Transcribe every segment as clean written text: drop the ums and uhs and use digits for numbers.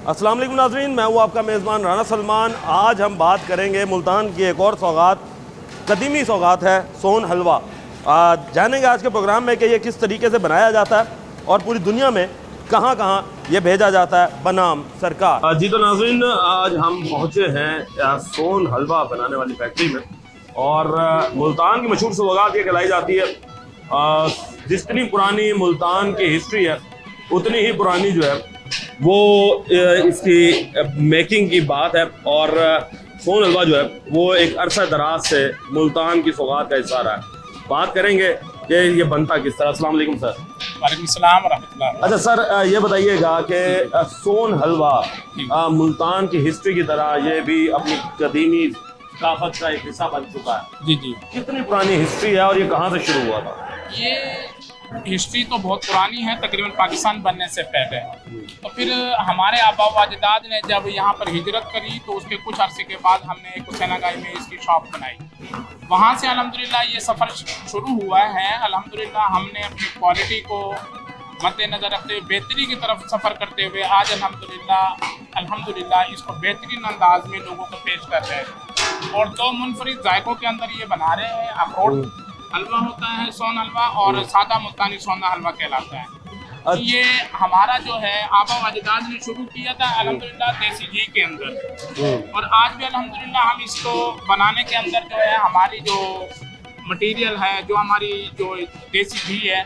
अस्सलाम वालेकुम नाज़रीन, मैं हूँ आपका मेज़बान राना सलमान। आज हम बात करेंगे मुल्तान की एक और सौगात, कदीमी सौगात है सोन हलवा। जानेंगे आज के प्रोग्राम में कि ये किस तरीके से बनाया जाता है और पूरी दुनिया में कहाँ कहाँ ये भेजा जाता है बनाम सरकार। जी तो नाज़रीन, आज हम पहुँचे हैं सोन हलवा बनाने वाली फैक्ट्री में और मुल्तान की मशहूर सौगात ये कहलाई जाती है। जितनी पुरानी मुल्तान की हिस्ट्री है उतनी ही पुरानी जो है वो इसकी मेकिंग की बात है। और सोन हलवा जो है वो एक अरसा दराज से मुल्तान की सौगात का हिस्सा रहा है। बात करेंगे कि ये बनता किस तरह। अस्सलाम वालेकुम सर। वालेकुम सलाम व रहमतुल्लाह। अच्छा सर, ये बताइएगा कि सोन हलवा मुल्तान की हिस्ट्री की तरह ये भी अपनी कदीमी सकाफत का एक हिस्सा बन चुका है। जी जी, कितनी पुरानी हिस्ट्री है और ये कहाँ से शुरू हुआ था? ये हिस्ट्री तो बहुत पुरानी है, तकरीबन पाकिस्तान बनने से पहले। तो फिर हमारे आबा व अजदाद ने जब यहाँ पर हिजरत करी तो उसके कुछ अरसे के बाद हमने एक हुसैनागाही में इसकी शॉप बनाई। वहाँ से अल्हम्दुलिल्लाह ये सफ़र शुरू हुआ है। अल्हम्दुलिल्लाह हमने अपनी क्वालिटी को मद्देनज़र रखते हुए बेहतरी की तरफ सफ़र करते हुए आज अल्हम्दुलिल्लाह इसको बेहतरीन अंदाज में लोगों को पेश कर रहे हैं और दो मुनफरिद जायकों के अंदर ये बना रहे हैं। अखरोट हलवा होता है सोन हलवा और सादा मुल्तानी सोना हलवा कहलाता है। तो ये हमारा जो है आबा व अजदाद ने शुरू किया था अल्हम्दुलिल्लाह देसी घी के अंदर, और आज भी अल्हम्दुलिल्लाह हम इसको बनाने के अंदर जो है हमारी जो मटेरियल है, जो हमारी जो देसी घी है,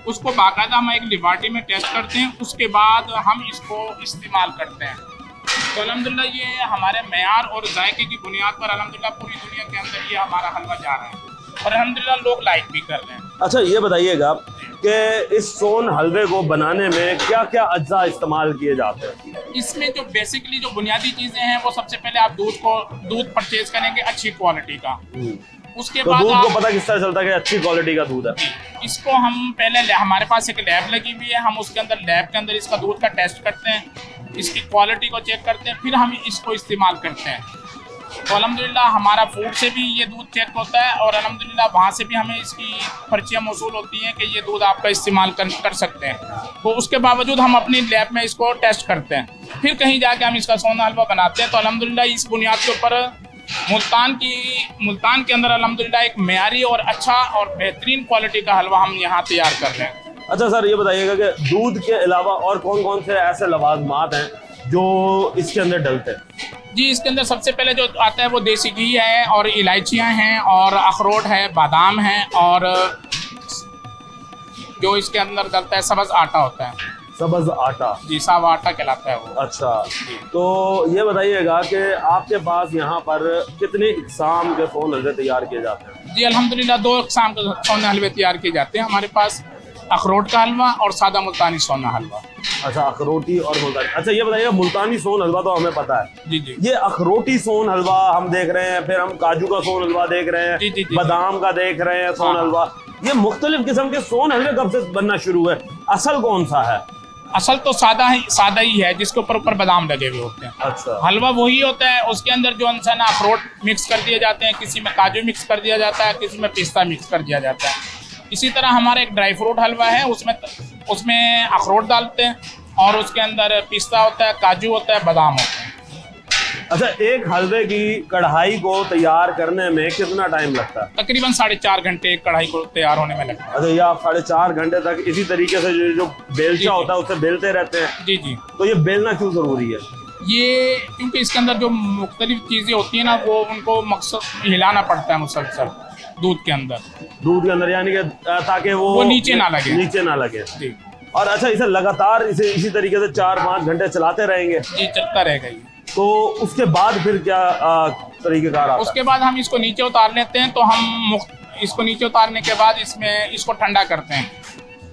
उसको बाकायदा हम एक लिबार्टी में टेस्ट करते हैं, उसके बाद हम इसको इस्तेमाल करते हैं। तो अल्हम्दुलिल्लाह ये हमारे मेयार और जायके की बुनियाद पर अल्हम्दुलिल्लाह पूरी दुनिया के अंदर ये हमारा हलवा जा रहा है और अल्हम्दुलिल्लाह लोग लाइक भी कर रहे हैं। अच्छा ये बताइएगा कि इस सोन हलवे को बनाने में क्या क्या अज्जा इस्तेमाल किए जाते हैं? इसमें जो बेसिकली जो बुनियादी चीजें हैं वो सबसे पहले आप दूध परचेज करेंगे अच्छी क्वालिटी का। उसके तो बाद दूध को पता किस तरह चलता है कि अच्छी क्वालिटी का दूध है? इसको हम पहले हमारे पास एक लैब लगी हुई है, हम उसके अंदर लैब के अंदर इसका दूध का टेस्ट करते हैं, इसकी क्वालिटी को चेक करते हैं, फिर हम इसको इस्तेमाल करते हैं। तो अल्हम्दुलिल्लाह हमारा फूड से भी ये दूध चेक होता है और अल्हम्दुलिल्लाह वहाँ से भी हमें इसकी पर्चियाँ मौसूल होती हैं कि ये दूध आपका इस्तेमाल कर सकते हैं। तो उसके बावजूद हम अपनी लैब में इसको टेस्ट करते हैं, फिर कहीं जाके हम इसका सोना हलवा बनाते हैं। तो अल्हम्दुलिल्लाह इस बुनियाद के ऊपर मुल्तान के अंदर अल्हम्दुलिल्लाह एक मेयारी और अच्छा और बेहतरीन क्वालिटी का हलवा हम यहाँ तैयार कर रहे हैं। अच्छा सर, ये बताइएगा कि दूध के अलावा और कौन कौन से ऐसे लवाजमात हैं जो इसके अंदर डलते हैं? जी, इसके अंदर सबसे पहले जो आता है वो देसी घी है और इलायचियाँ हैं और अखरोट है, बादाम है, और जो इसके अंदर डलता है सब्ज़ आटा होता है। सब्ज़ आटा? जी, सावा आटा कहलाता है वो। अच्छा, तो ये बताइएगा कि आपके पास यहाँ पर कितने इक़साम के सोन हलवे तैयार किए जाते हैं? जी अल्हम्दुलिल्लाह 2 इक़साम के सोन हलवे तैयार किए जाते हैं हमारे पास, अखरोट का हलवा और सादा मुल्तानी सोना हलवा। अच्छा, अखरोटी और मुल्तानी। अच्छा ये बताइएगा, मुल्तानी सोन हलवा तो हमें पता है। जी जी। ये अखरोटी सोन हलवा हम देख रहे हैं, फिर हम काजू का सोन हलवा देख रहे हैं, जी जी जी, बादाम का देख रहे हैं सोन हलवा। ये मुख्तलिफ किस्म के सोन हलवे कब से बनना शुरू हुए? असल कौन सा है? असल तो सादा ही है, जिसके ऊपर बादाम लगे हुए होते हैं। अच्छा, हलवा वही होता है, उसके अंदर जो इंसान अखरोट मिक्स कर दिए जाते हैं, किसी में काजू मिक्स कर दिया जाता है, किसी में पिस्ता मिक्स कर दिया जाता है। इसी तरह हमारा एक ड्राई फ्रूट हलवा है, उसमें अखरोट डालते हैं और उसके अंदर पिस्ता होता है, काजू होता है, बादाम होता है। अच्छा, एक हलवे की कढ़ाई को तैयार करने में कितना टाइम लगता है? तकरीबन 4.5 घंटे एक कढ़ाई को तैयार होने में लगता है। अच्छा, ये आप 4.5 घंटे तक इसी तरीके से जो बेलचा होता है उससे बेलते रहते हैं? जी जी। तो ये बेलना क्यों जरूरी है? ये क्योंकि इसके अंदर जो मुख्तलिफ चीजें होती है ना, वो उनको मकसद हिलाना पड़ता है मुसलसल दूध के अंदर, यानी कि ताकि वो नीचे ना लगे। जी। और अच्छा, इसे लगातार इसी तरीके से 4-5 घंटे चलाते रहेंगे? जी, चलता रहेगा ये। तो उसके बाद फिर क्या तरीकेकार आता है? उसके बाद हम इसको नीचे उतार लेते हैं। तो हम इसको नीचे उतारने के बाद इसको ठंडा करते हैं।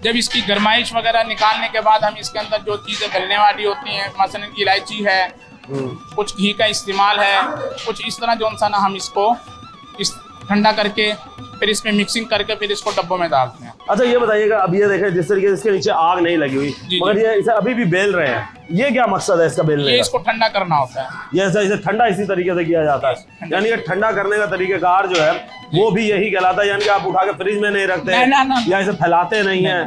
जब इसकी गरमाइश वगैरह निकालने के बाद हम इसके अंदर जो चीज़ें डलने वाली होती हैं, मसलन इलायची है, कुछ घी का इस्तेमाल है, कुछ इस तरह जो इंसान हम इसको ठंडा करके फिर इसमें मिक्सिंग करके फिर इसको डब्बों में डालते हैं। अच्छा ये बताइएगा, अब ये देखें जिस तरीके से इसके नीचे आग नहीं लगी हुई, मगर ये इसे अभी भी बेल रहे हैं, ये क्या मकसद है इसका बेलने का? ये इसको ठंडा करना होता है। ये इसे ठंडा इसी तरीके से किया जाता है, यानी कि ठंडा करने का तरीकेकार जो है वो भी यही कहलाता है, यानी कि आप उठा के फ्रिज में नहीं रखते या इसे फैलाते नहीं है,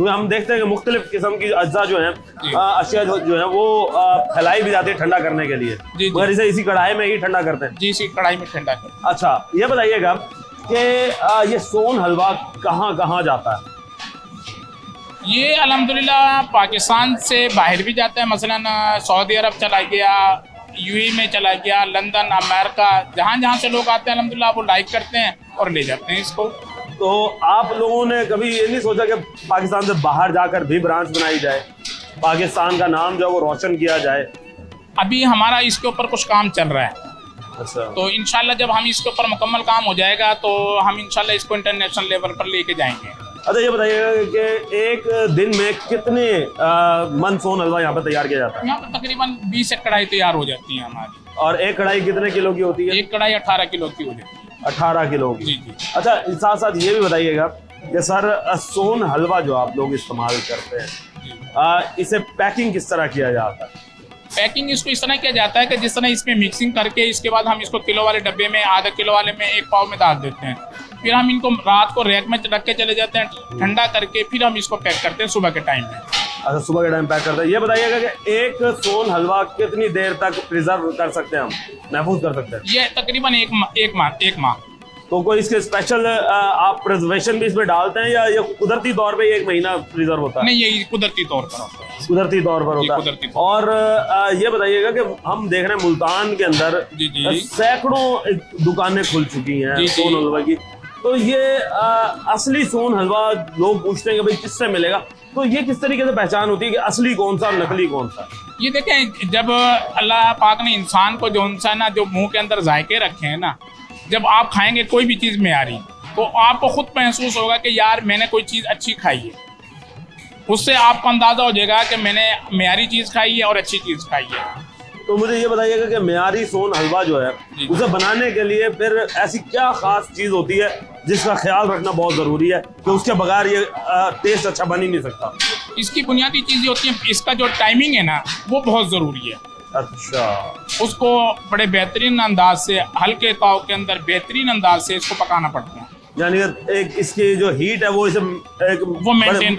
क्योंकि हम देखते हैं कि मुख्तलिफ किस्म की अज्जा जो हैं, अशिया जो है वो फैलाई भी जाती है ठंडा करने के लिए, मगर इसे इसी कढ़ाई में ही ठंडा करते हैं। जी, इसी कढ़ाई में ठंडा करते हैं। अच्छा, ये बताइएगा कि ये सोन हलवा कहाँ कहाँ जाता है? ये अल्हम्दुलिल्लाह पाकिस्तान से बाहर भी जाता है, मसलन सऊदी अरब चला गया, यूएई में चला गया, लंदन, अमेरिका, जहाँ जहाँ से लोग आते हैं अल्हम्दुलिल्लाह वो लाइक करते हैं और ले जाते हैं इसको। तो आप लोगों ने कभी ये नहीं सोचा कि पाकिस्तान से बाहर जाकर भी ब्रांच बनाई जाए, पाकिस्तान का नाम जो है वो रोशन किया जाए? अभी हमारा इसके ऊपर कुछ काम चल रहा है। अच्छा, तो इंशाल्लाह जब हम इसके ऊपर मुकम्मल काम हो जाएगा तो हम इंशाल्लाह इसको इंटरनेशनल लेवल पर लेके जाएंगे। अच्छा, ये बताइएगा कि एक दिन में कितने मन सोन हलवा यहाँ पर तैयार किया जाता है? यहाँ पर तकरीबन 20 कढ़ाई तैयार हो जाती है हमारी। और एक कढ़ाई कितने किलो की होती है? एक कढ़ाई 18 किलो की हो जाती है। 18 किलो की। जी जी। अच्छा, साथ साथ ये भी बताइएगा कि सर सोन हलवा जो आप लोग इस्तेमाल करते हैं, इसे पैकिंग किस तरह किया जाता है? पैकिंग इसको इस तरह किया जाता है कि जिस तरह इसमें मिक्सिंग करके इसके बाद हम इसको किलो वाले डब्बे में, आधा किलो वाले में, एक पाव में डाल देते हैं। फिर हम इनको रात को रैक में रख के चले जाते हैं, ठंडा करके फिर हम इसको पैक करते हैं सुबह के टाइम में। अच्छा, सुबह के टाइम पैक करते हैं। ये बताइएगा कि एक सोन हलवा कितनी देर तक प्रिजर्व कर सकते हैं, हम महफूज कर सकते हैं? ये तकरीबन एक माह। तो कोई इसके स्पेशल आप प्रिजर्वेशन भी इसमें डालते हैं या ये कुदरती तौर पे 1 महीना प्रिजर्व होता है? नहीं, ये कुदरती तौर पर होता है। कुदरती तौर पर होता है। और ये बताइएगा कि हम देख रहे हैं मुल्तान के अंदर सैकड़ों दुकानें खुल चुकी हैं सोन हलवा की। तो ये असली सोन हलवा लोग पूछते हैं कि भाई किससे मिलेगा, तो ये किस तरीके से पहचान होती है कि असली कौन सा और नकली कौन सा? ये देखें, जब अल्लाह पाक ने इंसान को जो सा ना जो मुंह के अंदर जायके रखे हैं ना, जब आप खाएंगे कोई भी चीज़ मेयारी तो आपको खुद महसूस होगा कि यार मैंने कोई चीज़ अच्छी खाई है। उससे आपको अंदाज़ा हो जाएगा कि मैंने मेयारी चीज़ खाई है और अच्छी चीज़ खाई है। तो मुझे ये बताइएगा कि मेयारी सोन हलवा जो है उसे बनाने के लिए फिर ऐसी क्या खास चीज़ होती है जिसका ख्याल रखना बहुत ज़रूरी है कि उसके बगैर ये टेस्ट अच्छा बन ही नहीं सकता? इसकी बुनियादी चीज़ें होती हैं, इसका जो टाइमिंग है ना वो बहुत ज़रूरी है। अच्छा, उसको बड़े बेहतरीन अंदाज से, हल्के ताव के अंदर बेहतरीन अंदाज से इसको पकाना पड़ता है। यानी एक इसकी जो हीट है वो इसे वो मेंटेन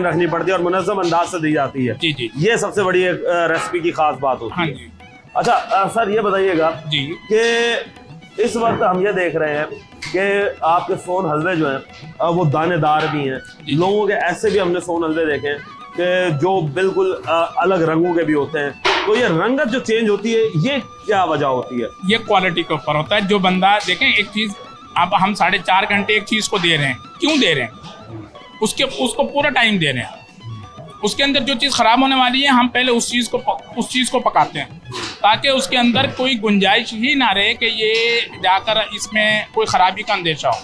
रखनी पड़ती है और मुनज़्ज़म अंदाज से दी जाती है। जी जी, ये सबसे बड़ी एक रेसिपी की खास बात होती है। हाँ जी। अच्छा सर, ये बताइएगा जी कि इस वक्त हम ये देख रहे हैं कि आपके सोन हलवे जो हैं वो दानेदार भी हैं। लोगों के ऐसे भी हमने सोन हलवे देखे हैं कि जो बिल्कुल अलग रंगों के भी होते हैं। तो ये रंगत जो चेंज होती है, ये क्या वजह होती है? ये क्वालिटी के ऊपर होता है। जो बंदा देखें, एक चीज़ अब हम 4.5 घंटे एक चीज़ को दे रहे हैं, क्यों दे रहे हैं? उसको पूरा टाइम दे रहे हैं। उसके अंदर जो चीज़ ख़राब होने वाली है, हम पहले उस चीज़ को पकाते हैं ताकि उसके अंदर कोई गुंजाइश ही ना रहे कि ये जाकर इसमें कोई ख़राबी का अंदेशा हो।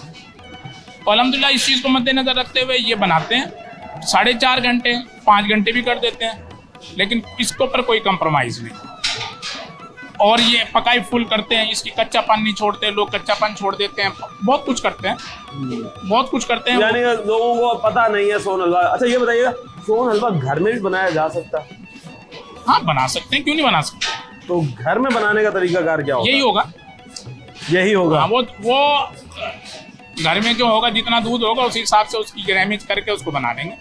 तो अल्हम्दुलिल्लाह इस चीज़ को मद्देनज़र रखते हुए ये बनाते हैं। 4.5 घंटे, 5 घंटे भी कर देते हैं, लेकिन इसके ऊपर कोई कंप्रोमाइज़ नहीं। और ये पकाई फुल करते हैं, इसकी कच्चापन नहीं छोड़ते। लोग कच्चापन छोड़ देते हैं, बहुत कुछ करते हैं, बहुत कुछ करते हैं। यानी लोगों को पता नहीं है सोन हलवा। अच्छा, ये बताइएगा, सोन हलवा घर में भी बनाया जा सकता है? हाँ, बना सकते हैं, क्यों नहीं बना सकते। तो घर में बनाने का तरीकाकार क्या होगा? यही होगा। हाँ, वो घर में जो होगा, जितना दूध होगा उसी हिसाब से उसकी ग्रामिंग करके उसको बना देंगे।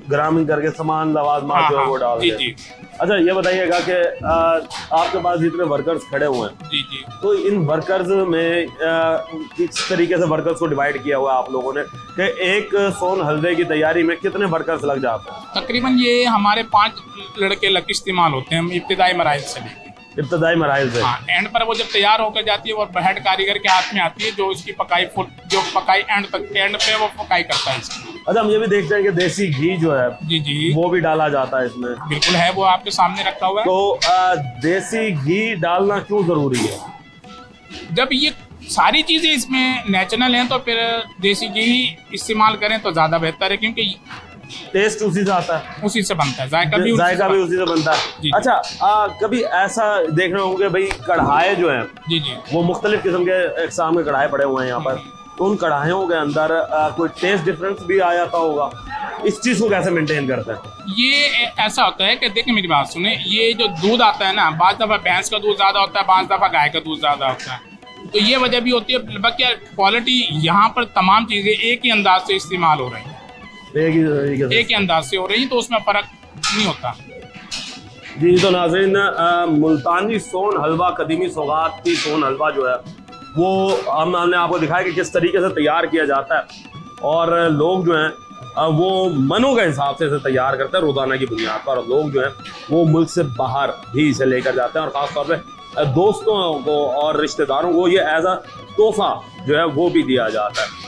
ग्रामिंग करके सामान लवाजमात जो है वो डाल दें। जी। अच्छा, ये बताइएगा कि आपके पास जितने वर्कर्स खड़े हुए हैं, जी, तो इन वर्कर्स में किस तरीके से वर्कर्स को डिवाइड किया हुआ है आप लोगों ने कि एक सोन हलवे की तैयारी में कितने वर्कर्स लग जाते हैं? तकरीबन ये हमारे 5 लड़के लग इस्तेमाल होते हैं इब्तिदाई मराइल से लेकर। इब्तिदाई मराइल से? हाँ, एंड पर वो जब तैयार होकर जाती है वो हेड कारीगर के हाथ में आती है, जो इसकी पकाई एंड पे वो पकाई करता है इसकी। अच्छा, हम ये भी देखते हैं कि देसी घी जो है जी वो भी डाला जाता है इसमें? बिल्कुल है, वो आपके सामने रखा हुआ है। तो देसी घी डालना क्यों जरूरी है? जब ये सारी चीजें इसमें नेचुरल हैं तो फिर देसी घी इस्तेमाल करें तो ज्यादा बेहतर है, क्योंकि टेस्ट उसी से आता है, उसी से बनता है, जायका भी उसी से बनता है। अच्छा, कभी ऐसा देख रहे होंगे भाई, कढ़ाई जो है जी वो मुख्तलिफ किस्म के इकसाम के कढ़ाई पड़े हुए हैं यहाँ पर, तो उन कढ़ाइयों के अंदर कोई टेस्ट डिफरेंस भी आ जाता होगा। इस चीज़ को कैसे मेंटेन करते हैं? ये ऐसा होता है कि देखिए मेरी बात सुने, ये जो दूध आता है ना, बाज़ दफ़ा भैंस का दूध ज़्यादा होता है, बाज़ दफ़ा गाय का दूध ज़्यादा होता है, तो ये वजह भी होती है। बाकी क्वालिटी यहाँ पर तमाम चीज़ें एक ही अंदाज से इस्तेमाल हो रही हैं। एक ही तरीके से। एक ही अंदाज से हो रही, तो उसमें फ़र्क नहीं होता। जी तो नाज़रीन, मुल्तानी सोन हलवा कदीमी सौगात की सोन हलवा जो है वो हमने आपको दिखाया कि किस तरीके से तैयार किया जाता है, और लोग जो हैं वो मनों के हिसाब से इसे तैयार करते हैं रोज़ाना की बुनियाद पर, और लोग जो हैं वो मुल्क से बाहर भी इसे लेकर जाते हैं, और ख़ास तौर पे दोस्तों को और रिश्तेदारों को ये एज अ तोहफा जो है वो भी दिया जाता है।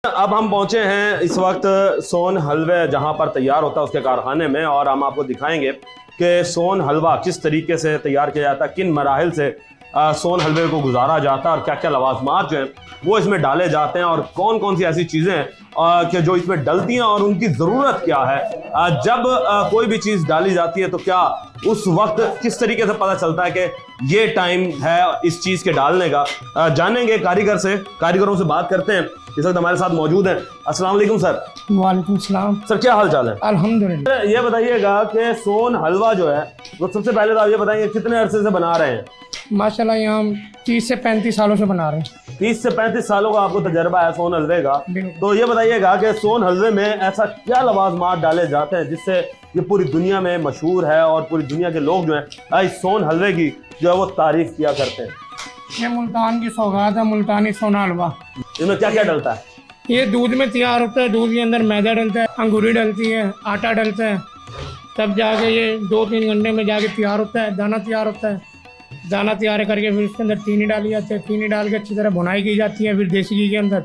अब हम पहुंचे हैं इस वक्त सोन हलवे जहां पर तैयार होता है उसके कारखाने में, और हम आपको दिखाएंगे कि सोन हलवा किस तरीके से तैयार किया जाता है, किन मराहिल से सोन हलवे को गुजारा जाता है, और क्या क्या लवाजमात जो हैं वो इसमें डाले जाते हैं, और कौन कौन सी ऐसी चीज़ें हैं कि जो इसमें डलती हैं और उनकी ज़रूरत क्या है। जब कोई भी चीज़ डाली जाती है तो क्या उस वक्त किस तरीके से पता चलता है कि ये टाइम है इस चीज़ के डालने का। जानेंगे कारीगर से, कारीगरों से बात करते हैं। इस वक्त हमारे साथ मौजूद हैं। अस्सलाम वालेकुम सर। वालेकुम सलाम। सर क्या हाल चाल है? अल्हम्दुलिल्लाह। ये बताइएगा कि सोन हलवा जो है वो सबसे पहले तो आप ये बताएंगे कितने अरसे से बना रहे हैं? माशाल्लाह यहाँ हम 30 से 35 सालों से बना रहे हैं। 30 से 35 सालों का आपको तजर्बा है सोन हलवे का। बिल्कुल। तो ये बताइएगा कि सोन हलवे में ऐसा क्या लवाजमात डाले जाते हैं जिससे ये पूरी दुनिया में मशहूर है और पूरी दुनिया के लोग जो है इस सोन हलवे की जो है वो तारीफ किया करते हैं? ये मुल्तान की सौगात है, मुल्तानी सोना हलवा। इसमें क्या क्या डलता है? ये दूध में तैयार होता है। दूध के अंदर मैदा डलता है, अंगूरी डलती है, आटा डलता है, तब जाके ये 2-3 घंटे में जाके तैयार होता है। दाना तैयार होता है। दाना तैयार करके फिर उसके अंदर चीनी डाली जाती है। चीनी डाल के अच्छी तरह भुनाई की जाती है। फिर देसी घी के अंदर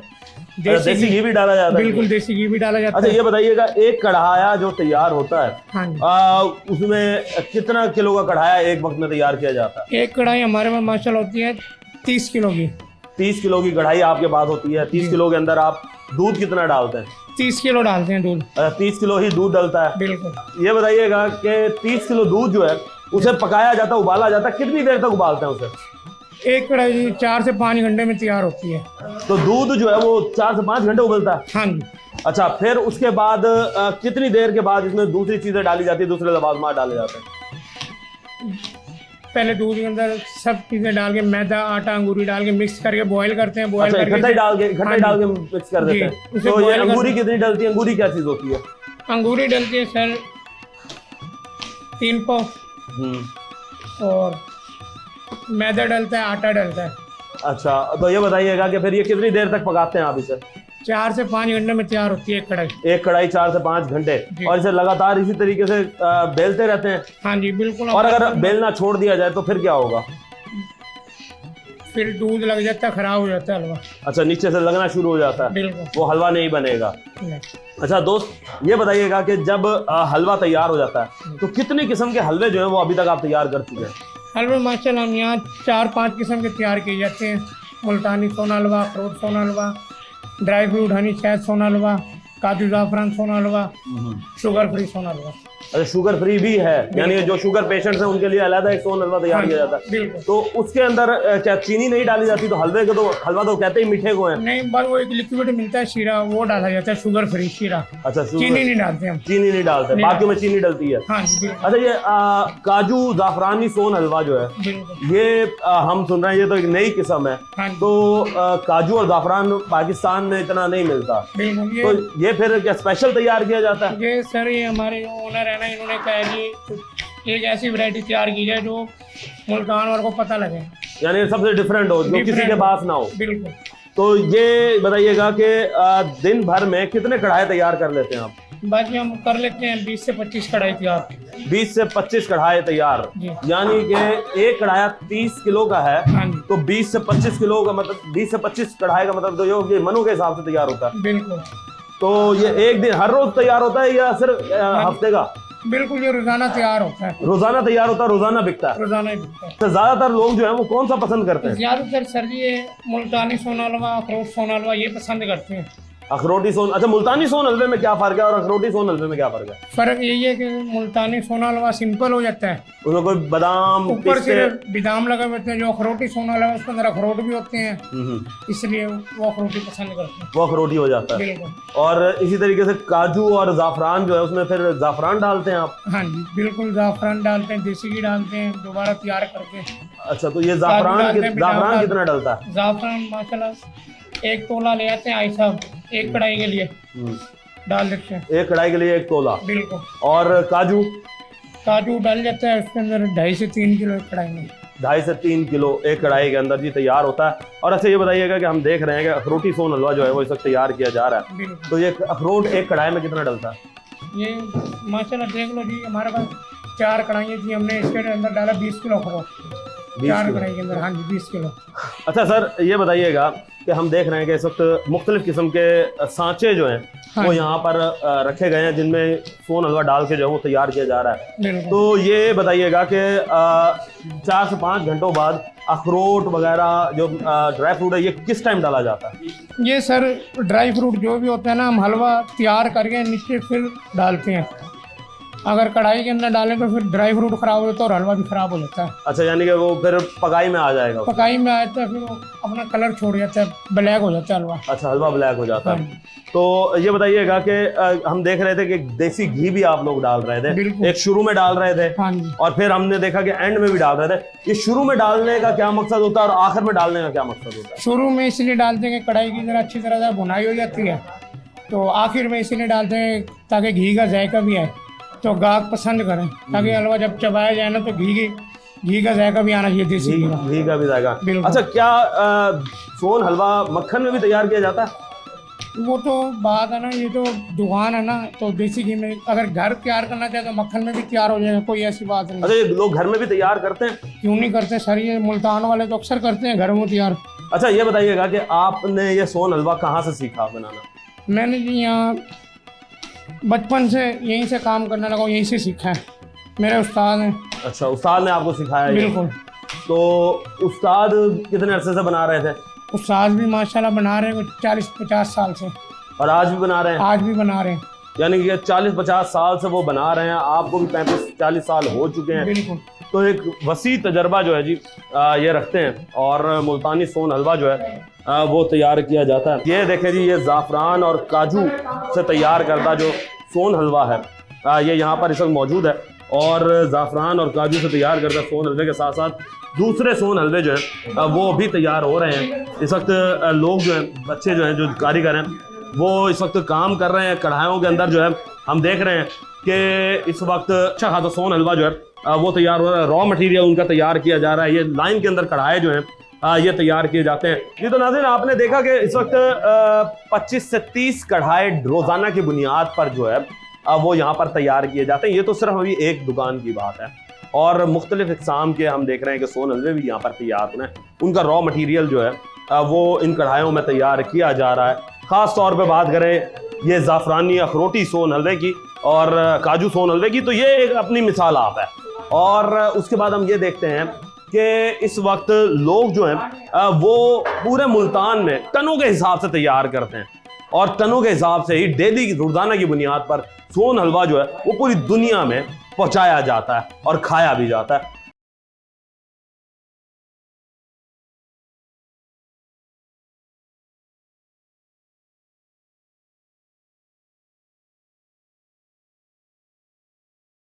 देसी घी भी डाला जाता है? बिल्कुल देसी घी भी डाला जाता है। अच्छा ये बताइएगा, एक कढ़ाया जो तैयार होता है हाँ जी। उसमें कितना किलो का कढ़ाया एक वक्त में तैयार किया जाता है? एक कढ़ाई हमारे पास माशाल्लाह होती है 30 किलो की। 30 किलो की कढ़ाई आपके पास होती है। 30 किलो के अंदर आप दूध कितना डालते हैं? 30 किलो डालते हैं दूध। 30 किलो ही दूध डलता है? बिल्कुल। ये बताइएगा कि 30 किलो दूध जो है उसे पकाया जाता है, उबाला जाता है, कितनी देर तक उबालते हैं उसे? एक कढ़ाई 4 से 5 घंटे में तैयार होती है। तो दूध जो है वो 4 से 5 घंटे उबलता है? हाँ जी। अच्छा, फिर उसके बाद कितनी देर के बाद इसमें दूसरी चीजें डाली जाती है, दूसरे लवाजमात डाले जाते हैं? पहले दूध के अंदर सब चीजें डाल के मैदा, आटा, अंगूरी डाल के मिक्स करके बॉईल करते हैं। बॉईल करके इकट्ठा डाल के मिक्स कर देते हैं। तो ये अंगूरी कितनी डलती है? अंगूरी क्या चीज होती है? अंगूरी डलती है सर 3 पाव, और मैदा डलता है, आटा डलता है। अच्छा, तो ये बताइएगा कि फिर ये कितनी देर तक पकाते हैं आप इसे? 4 से 5 घंटे में तैयार होती है एक कढ़ाई। एक कढ़ाई 4 से 5 घंटे, और इसे लगातार इसी तरीके से बेलते रहते हैं? हाँ जी बिल्कुल। और अगर बेलना छोड़ दिया जाए तो फिर क्या होगा? फिर दूध लग जाता है, खराब हो जाता है हलवा। अच्छा, नीचे से लगना शुरू हो जाता है? बिल्कुल। वो हलवा नहीं बनेगा? नहीं। अच्छा दोस्त, ये बताइएगा कि जब हलवा तैयार हो जाता है तो कितनी किस्म के हलवे जो है वो अभी तक आप तैयार कर चुके हैं? हलवे माशाल्लाह हम यहाँ 4-5 किस्म के तैयार किए जाते हैं। मुल्तानी सोना हलवा, अखरोट सोना हलवा, ड्राई फ्रूट हनी शहद सोना हलवा, काजू जाफरान सोना हलवा, शुगर फ्री सोना हलवा। अच्छा, शुगर फ्री भी है, यानी जो शुगर पेशेंट्स हैं उनके लिए अलग एक सोन हलवा तैयार किया जाता है? बिल्कुल। तो उसके अंदर क्या चीनी नहीं डाली जाती? तो हलवे को तो हलवा तो कहते ही मीठे को है। नहीं, बस वो एक लिक्विड मिलता है शीरा, वो डाला जाता है, शुगर फ्री शीरा। अच्छा, चीनी नहीं डालते हम। चीनी नहीं डालते, बाकी में चीनी डलती है? हाँ जी बिल्कुल। अच्छा, ये काजू जाफरानी सोन हलवा जो है बिल्कुल। ये हम सुन रहे हैं ये तो एक नई किस्म है। हाँ। तो काजू और जाफरान पाकिस्तान में इतना नहीं मिलता, बिल्कुल। तो ये फिर क्या स्पेशल तैयार किया जाता है? ये सर, ये हमारे जो ओनर है ना, इन्होंने कहा कि एक ऐसी वैरायटी तैयार की जाए जो मुल्तान वालों को पता लगे, यानी सबसे डिफरेंट हो, जो किसी के पास ना हो। बिल्कुल। तो ये बताइएगा कि दिन भर में कितने कढ़ाई तैयार कर लेते हैं आप? बाकी हम कर लेते हैं 20 से 25 कढ़ाई तैयार। 20 से 25 कढ़ाई तैयार, यानी कि एक कढ़ाया 30 किलो का है। हाँ जी। तो 20 से 25 किलो का मतलब 20 से 25 कढ़ाई का मतलब तो ये मनों के हिसाब से तैयार होता है? बिल्कुल। तो ये एक दिन हर रोज तैयार होता है या सिर्फ हफ्ते का? बिल्कुल, ये रोजाना तैयार होता है। रोजाना तैयार होता है, रोजाना बिकता है? रोजाना ही बिकता है। तो ज्यादातर लोग जो है वो कौन सा पसंद करते हैं? ज्यादातर सर जी ये मुल्तानी सोना हलवा, अखरोट सोना हलवा ये पसंद करते हैं। अखरोटी सोन, अच्छा मुल्तानी सोन हलवे में क्या फ़र्क है और अखरोटी सोन हलवे में क्या फ़र्क है? फ़र्क यही है कि मुल्तानी सोना हलवा सिंपल हो जाता है, उसमें कोई बादाम ऊपर पिस्ते सिर्फ बादाम लगे होते हैं। जो अखरोटी सोना हलवा है उसके अंदर अखरोट भी होते हैं, इसलिए वो अखरोटी पसंद करते हैं। वो अखरोटी हो जाता है। बिल्कुल। और इसी तरीके से काजू और ज़ाफ़रान जो है उसमें फिर ज़ाफ़रान डालते हैं आप? हाँ जी बिल्कुल, ज़ाफ़रान डालते हैं, देसी घी डालते हैं दोबारा तैयार करके। अच्छा, तो ये डालते हैं, ज़ाफ़रान बादाम कितना डलता है? ज़ाफ़रान माशाल्लाह 1 तोला ले आते हैं आई साहब, एक कढ़ाई के लिए डाल देते हैं। एक कढ़ाई के लिए 1 तोला। बिल्कुल। और काजू? काजू डाल जाता है उसके अंदर 2.5 से 3 किलो एक कढ़ाई में। 2.5 से 3 किलो एक कढ़ाई के अंदर जी तैयार होता है। और अच्छा ये बताइएगा कि हम देख रहे हैं कि अखरोटी सोन हलवा जो है वो इस वक्त तैयार किया जा रहा है, बिल्कुल। तो ये अखरोट एक कढ़ाई में कितना डलता है? ये माशाल्लाह देख लो जी, हमारे पास 4 कढ़ाइयाँ थी, हमने इसके अंदर डाला 20 किलो अखरोट। 4 कढ़ाई के अंदर, हाँ जी 20 किलो। अच्छा सर ये बताइएगा कि हम देख रहे हैं कि इस वक्त मुख्तलिफ किस्म के सांचे जो हैं वो यहाँ पर रखे गए हैं जिनमें सोन हलवा डाल के जो है वो तैयार किया जा रहा है। बिल्कुल। तो ये बताइएगा कि 4 से 5 घंटों बाद अखरोट वगैरह जो ड्राई फ्रूट है ये किस टाइम डाला जाता है? ये सर ड्राई फ्रूट जो भी होता है ना, हम हलवा तैयार करके नीचे फिर डालते हैं। अगर कढ़ाई के अंदर डालें तो फिर ड्राई फ्रूट खराब हो जाता है और हलवा भी खराब हो जाता है। अच्छा, यानी कि वो फिर पकाई में आ जाएगा? पकाई में आया तो फिर वो अपना कलर छोड़ जाता है, ब्लैक हो जाता है हलवा। अच्छा, हलवा ब्लैक हो जाता है। तो ये बताइएगा कि हम देख रहे थे कि देसी घी भी आप लोग डाल रहे थे, एक शुरू में डाल रहे थे हाँ जी। और फिर हमने देखा कि एंड में भी डाल रहे थे। ये शुरू में डालने का क्या मकसद होता है और आखिर में डालने का क्या मकसद होता है? शुरू में इसलिए डालते हैं कि कढ़ाई की जरा अच्छी तरह से भुनाई हो जाती है, तो आखिर में इसलिए डालते हैं ताकि घी का जायका भी आए, तो गाहक पसंद करें, ताकि हलवा जब चबाया जाए ना तो घी का जायका भी आना चाहिए, देसी घी का भी जाएगा। बिल्कुल। अच्छा, क्या सोन हलवा मक्खन में भी तैयार किया जाता है? वो तो बात है ना, ये तो दुकान है ना, तो देसी घी में अगर घर तैयार करना चाहे तो मक्खन में भी तैयार हो जाएगा, कोई ऐसी बात नहीं। अच्छा, ये लोग घर में भी तैयार करते हैं? क्यों नहीं करते सर, ये मुल्तान वाले तो अक्सर करते हैं घर में तैयार। अच्छा ये बताइएगा कि आपने ये सोन हलवा कहाँ से सीखा बनाना? मैंने जी यहाँ बचपन से यहीं से काम करने लगा, यहीं से सीखा है, मेरे उस्ताद हैं। अच्छा, उस्ताद ने आपको सिखाया ये? बिल्कुल। तो उस्ताद कितने अरसे से बना रहे थे? उस्ताद भी माशाल्लाह बना रहे हैं 40-50 साल से, और आज भी बना रहे हैं? आज भी बना रहे हैं। यानी कि 40-50 साल से वो बना रहे हैं, आपको भी 35-40 साल हो चुके हैं। बिल्कुल। तो एक वसी तजर्बा जो है जी ये रखते हैं और मुल्तानी सोन हलवा जो है वो तैयार किया जाता है। ये देखें जी, ये ज़ाफ़रान और काजू से तैयार करता जो सोन हलवा है ये यहाँ पर इस वक्त मौजूद है, और ज़ाफ़रान और काजू से तैयार करता सोन हलवे के साथ साथ दूसरे सोन हलवे जो हैं वो भी तैयार हो रहे हैं। इस वक्त लोग जो हैं, बच्चे जो हैं, जो कारीगर हैं, वो इस वक्त काम कर रहे हैं कढ़ाइयों के अंदर जो है। हम देख रहे हैं कि इस वक्त अच्छा खासा सोन हलवा जो है वो तैयार हो रहा है, रॉ मटेरियल उनका तैयार किया जा रहा है। ये लाइन के अंदर कढ़ाई जो हैं ये तैयार किए जाते हैं। ये तो नाज़रीन आपने देखा कि इस वक्त 25 से 30 कढ़ाई रोज़ाना की बुनियाद पर जो है वो यहाँ पर तैयार किए जाते हैं। ये तो सिर्फ अभी एक दुकान की बात है, और मुख्तलिफ इक़साम के हम देख रहे हैं कि सोन हलवे भी यहाँ पर तैयार होने, उनका रॉ मटीरियल जो है वो इन कढ़ाइयों में तैयार किया जा रहा है। ख़ास तौर पे बात करें ये ज़ाफ़रानी अखरोटी सोन हलवे की और काजू सोन हलवे की, तो ये एक अपनी मिसाल आप है। और उसके बाद हम ये देखते हैं कि इस वक्त लोग जो हैं वो पूरे मुल्तान में टनों के हिसाब से तैयार करते हैं, और टनों के हिसाब से ही डेली रोज़ाना की बुनियाद पर सोन हलवा जो है वो पूरी दुनिया में पहुंचाया जाता है और खाया भी जाता है।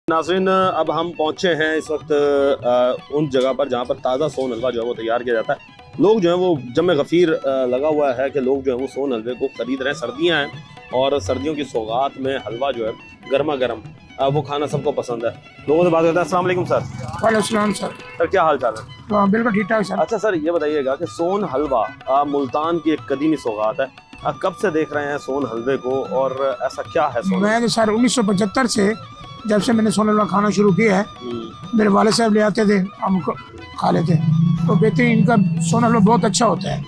नाज़रीन अब हम पहुंचे हैं इस वक्त उन जगह पर जहां पर ताज़ा सोन हलवा जो है वो तैयार किया जाता है। लोग जो है वो जमे गफ़ीर लगा हुआ है कि लोग जो है वो सोन हलवे को ख़रीद रहे हैं। सर्दियां हैं और सर्दियों की सौगात में हलवा जो है गर्मा गर्म वो खाना सबको पसंद है। लोगों से बात करते हैं। अस्सलाम वालेकुम सर। वालेकुम सर। सर क्या हाल चाल है? तो बिल्कुल ठीक ठाक सर। अच्छा सर ये बताइएगा कि सोन हलवा मुल्तान की एक कदीमी सौगात है, कब से देख रहे हैं सोन हलवे को और ऐसा क्या है सोन? मैं तो सर 1975 से जब से मैंने सोन हलवा खाना शुरू किया है, मेरे वाले साहब ले आते थे, हम खा लेते। तो बेहतरीन इनका सोन हलवा बहुत अच्छा होता है,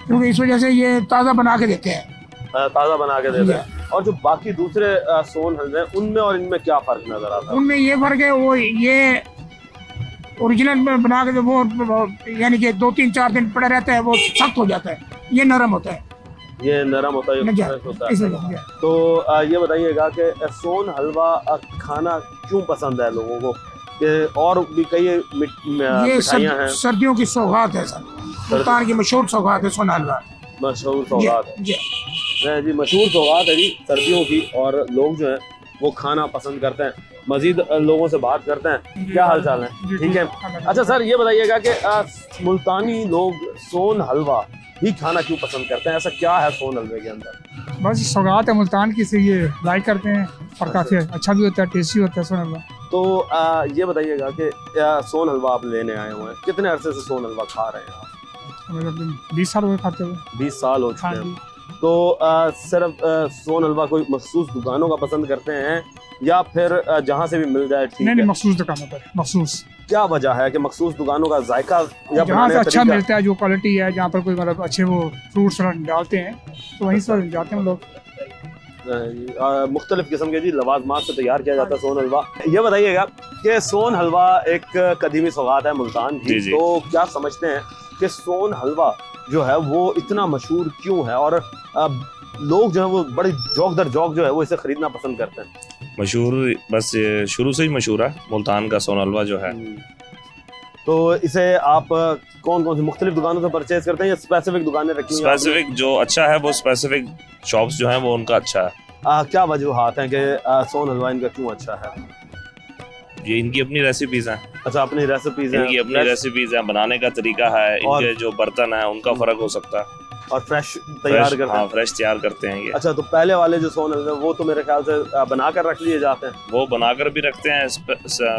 क्योंकि इस वजह से ये ताज़ा बना के देते हैं। ताज़ा बना के देते हैं। और जो बाकी दूसरे सोन हलवे उनमें और इनमें क्या फ़र्क नज़र आता है? उनमें ये फ़र्क है, वो ये ओरिजिनल में बना के वो यानी कि 2-3-4 दिन पड़ा रहता है, वो सख्त हो जाता है, ये नरम होता है। ये नरम होता है, ये नहीं, fresh होता है। इसमें लग गया। तो ये बताइएगा कि सोन हलवा खाना क्यों पसंद है लोगों को, कि और भी कई ये मिठाइयाँ हैं, सर्दियों की सौगात है सर, मुल्तान की मशहूर सौगात है सोन हलवा। मशहूर सौगात है जी जी, मशहूर सौगात है जी सर्दियों की, और लोग जो हैं वो खाना पसंद करते हैं। मजीद लोगों से बात करते हैं। क्या हाल चाल है? ठीक है। अच्छा सर, ये बताइएगा कि मुल्तानी लोग सोन हलवा ही खाना क्यों पसंद करते हैं? ऐसा क्या है सोन हलवे के अंदर? बस सौगात है मुल्तान की, से ये लाइक करते हैं और काफ़ी अच्छा भी होता है, टेस्टी होता है सोन हलवा। तो ये बताइएगा कि सोन हलवा आप लेने आए हुए हैं, कितने अरसे से सोन हलवा खा रहे हैं आप? हमें 20 साल हो गए खाते हुए। 20 साल हो चुके हाँ हैं। जी। तो सिर्फ सोन हलवा कोई मखसूस दुकानों का पसंद करते हैं या फिर जहाँ से भी मिल जाए ठीक नहीं है? नहीं, मखसूस दुकानों पर मखसूस, क्या वजह है कि मखसूस दुकानों का जायका या जहाँ बनाने से का अच्छा तरीका? मिलता है, जो क्वालिटी है, जहाँ पर कोई मतलब अच्छे वो फ्रूट्स डालते हैं तो वहीं से जाते हैं लोग। मुख्तलिफ किस्म के जी लवाजमात से तैयार किया जाता है सोन हलवा। ये बताइएगा कि सोन हलवा एक कदीमी सौगात है मुल्तान की, जी, जी। तो क्या समझते हैं कि सोन हलवा जो है वो इतना मशहूर क्यों है, और लोग जो है वो बड़े जौक दर जौक जो है वो इसे खरीदना पसंद करते हैं? मशहूर बस ये शुरू से ही मशहूर है मुल्तान का सोन हलवा जो है। तो इसे आप कौन कौन सी मुख्तलिफ दुकानों से परचेज करते हैं या स्पेसिफिक दुकानें रखी हुई हैं आपने? स्पेसिफिक जो अच्छा है वो स्पेसिफिक शॉप्स जो हैं वो उनका अच्छा है। क्या वजूहात हैं कि सोन हलवा इनका क्यों अच्छा है? ये इनकी अपनी रेसिपीज हैं, अच्छा, अपनी रेसिपीज हैं, इनकी अपनी रेसिपीज हैं, बनाने का तरीका है, और- इनके जो बर्तन है उनका फर्क हो सकता है। और फ्रेश तैयार करते हाँ, हैं। फ्रेश तैयार करते हैं ये। अच्छा, तो पहले वाले जो सोन हलवे वो तो मेरे ख्याल से बनाकर रख लिए जाते हैं। वो बनाकर भी रखते हैं,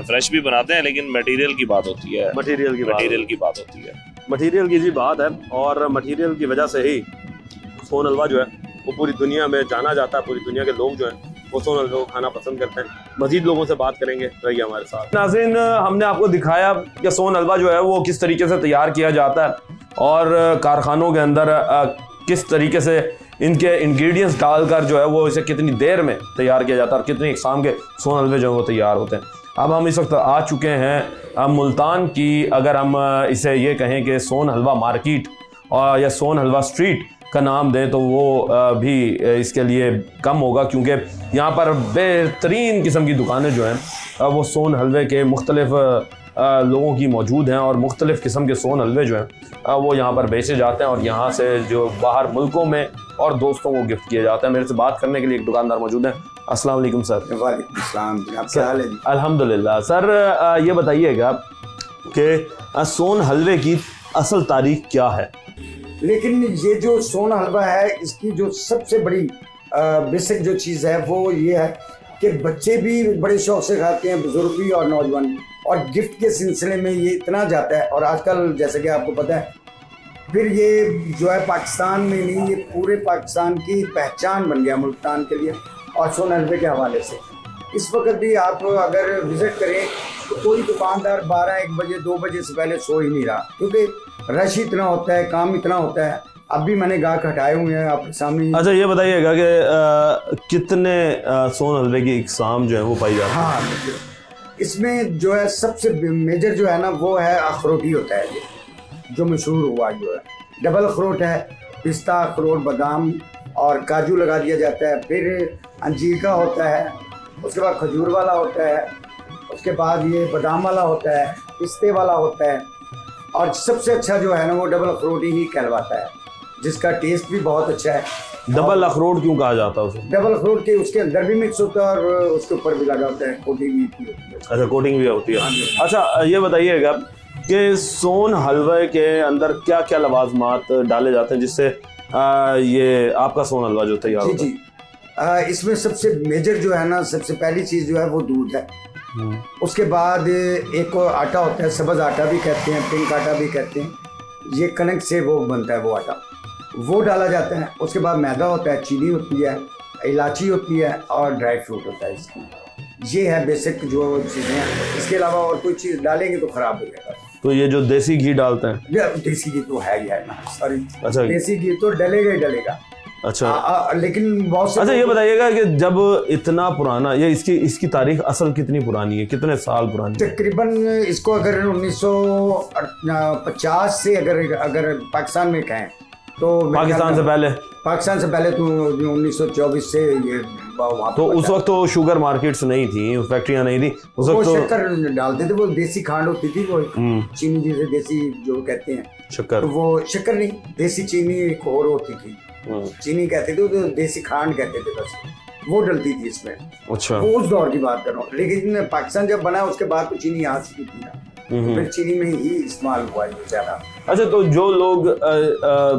फ्रेश भी बनाते हैं, लेकिन मटेरियल की बात होती है। मटेरियल की बात होती है। मटेरियल की जी बात है, और मटेरियल की वजह से ही सोन हलवा जो है वो पूरी दुनिया में जाना जाता है। पूरी दुनिया के लोग जो हैं वो सोन हलवे को खाना पसंद करते हैं। मजीद लोगों से बात करेंगे, रहिए हमारे साथ। नाज़रीन, हमने आपको दिखाया कि सोन हलवा जो है वो किस तरीके से तैयार किया जाता है, और कारखानों के अंदर किस तरीके से इनके इंग्रेडिएंट्स डालकर जो है वो इसे कितनी देर में तैयार किया जाता है, और कितनी इकसाम के सोन हलवे जो है वो तैयार होते हैं। अब हम इस वक्त आ चुके हैं मुल्तान की, अगर हम इसे ये कहें कि सोन हलवा मार्केट और या सोन हलवा स्ट्रीट का नाम दें तो वो भी इसके लिए कम होगा, क्योंकि यहाँ पर बेहतरीन किस्म की दुकानें जो हैं वो सोन हलवे के मुख्तलिफ लोगों की मौजूद हैं, और मुख्तलिफ किस्म के सोन हलवे जो हैं वो यहाँ पर बेचे जाते हैं, और यहाँ से जो बाहर मुल्कों में और दोस्तों को गिफ्ट किए जाते हैं। मेरे से बात करने के लिए एक दुकानदार मौजूद हैं। अस्सलाम वालेकुम सर। वालेकुम सलाम, क्या हाल है जी? अल्हम्दुलिल्लाह। सर, ये बताइएगा कि सोन हलवे की असल तारीख क्या है? लेकिन ये जो सोन हलवा है, इसकी जो सबसे बड़ी बेसिक जो चीज़ है वो ये है कि बच्चे भी बड़े शौक से खाते हैं, बुजुर्ग भी और नौजवान भी, और गिफ्ट के सिलसिले में ये इतना जाता है। और आजकल जैसे कि आपको पता है, फिर ये जो है पाकिस्तान में नहीं, ये पूरे पाकिस्तान की पहचान बन गया मुल्तान के लिए, और सोन हलवे के हवाले से। इस वक्त भी आप अगर विज़िट करें तो कोई दुकानदार 12-1 बजे 2 बजे से पहले सो ही नहीं रहा, क्योंकि रश इतना होता है, काम इतना होता है। अब भी मैंने गाहक हटाए हुए हैं आपके सामने। अच्छा, ये बताइएगा कि कितने सोन हलवे की इकसाम जो है वो पाई जाती है? हाँ, इसमें जो है सबसे मेजर जो है ना वो है अखरोटी होता है, जो मशहूर हुआ जो है डबल अखरोट है, पिस्ता, अखरोट, बादाम और काजू लगा दिया जाता है। फिर अंजीर का होता है, उसके बाद खजूर वाला होता है, उसके बाद ये बादाम वाला होता है, पिस्ते वाला होता है, और सबसे अच्छा जो है ना वो डबल अखरोटी ही कहलवाता है, जिसका टेस्ट भी बहुत अच्छा है। डबल अखरोट क्यों कहा जाता है उसे? डबल अखरोट के उसके अंदर भी मिक्स होता है और उसके ऊपर भी लगा होता है, कोटिंग भी होती है। अच्छा, कोटिंग भी होती है। अच्छा, ये बताइएगा कि सोन हलवे के अंदर क्या क्या लवाजमात डाले जाते हैं जिससे ये आपका सोन हलवा जो तैयार जी होता है? जी, इसमें सबसे मेजर जो है ना, सबसे पहली चीज़ जो है वो दूध है। उसके बाद एक आटा होता है, सब्ज़ आटा भी कहते हैं, पिंक आटा भी कहते हैं, ये कनक से वो बनता है वो आटा, वो डाला जाता है। उसके बाद मैदा होता है, चीनी होती है, इलायची होती है और ड्राई फ्रूट होता है इसकी। ये है बेसिक जो चीज़ें हैं। इसके अलावा और कोई चीज़ डालेंगे तो ख़राब हो जाएगा। तो ये जो देसी घी डालते हैं? ये देसी घी तो है ही है ना, सॉरी। अच्छा, देसी घी तो डलेगा ही डलेगा। अच्छा। लेकिन बहुत से अच्छा, ये बताइएगा कि जब इतना पुराना, ये इसकी तारीख असल कितनी पुरानी है, कितने साल पुरानी है? तकरीबन इसको अगर 1950 से अगर पाकिस्तान में कहें तो मेरे ख्याल पाकिस्तान से पहले? पाकिस्तान से पहले तो 1924 से ये वहाँ पे तो उस बनता है। वक्त तो शुगर मार्केट्स नहीं थी, फैक्ट्रियां नहीं थी उस वो वक्त तो। शक्कर डालते थे, वो देसी खांड होती थी, वो चीनी जिसे देसी जो कहते हैं, शक्कर। तो वो शक्कर नहीं, देसी चीनी एक और होती थी, चीनी कहते थे, तो देसी खांड कहते थे, बस वो डलती थी इसमें। अच्छा। वो उस दौर की बात कर रहा हूँ, लेकिन पाकिस्तान जब बना उसके बाद तो चीनी यहाँ से थी ना, तो फिर चीनी में ही इस्तेमाल हुआ ये ज़्यादा। अच्छा, तो जो लोग